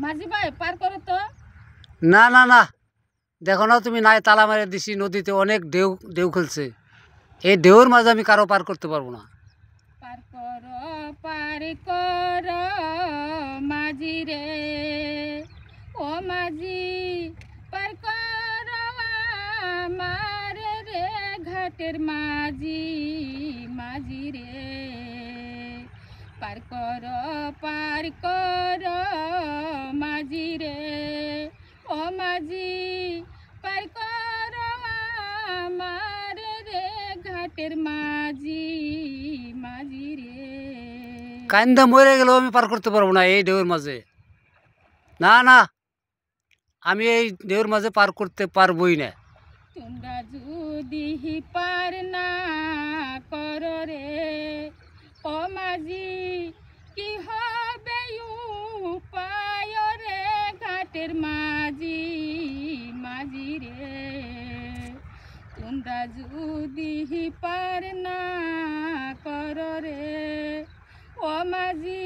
মাঝি ভাই পার করো তো। না না না, দেখো না তুমি, নাই তালা মেরে দিছি, নদীতে অনেক ঢেউ ঢেউ খেলছে। এই ঢেউর মাঝে আমি কারো পার করতে পারবো না। পার করো পার করো মাঝি রে, ও মাঝি পার করো আমার রে ঘাটের মাঝি, মাঝি রে পার করো মাঝি রে, ও মাঝি পার করো আমার রে ঘাটের মাঝি, মাঝি রে। কান্দা মরে গেলেও আমি পার করতে পারবো না এই ঢেউর মাঝে। না না, আমি এই ঢেউর মাঝে পার করতে পারবোই না। তোমরা যদি পার না করো রে, ও মাঝি কি হবে উপায় রে ঘাটের মাঝি, মাঝি রে তোমরা যদি পার না করো রে, ও মাঝি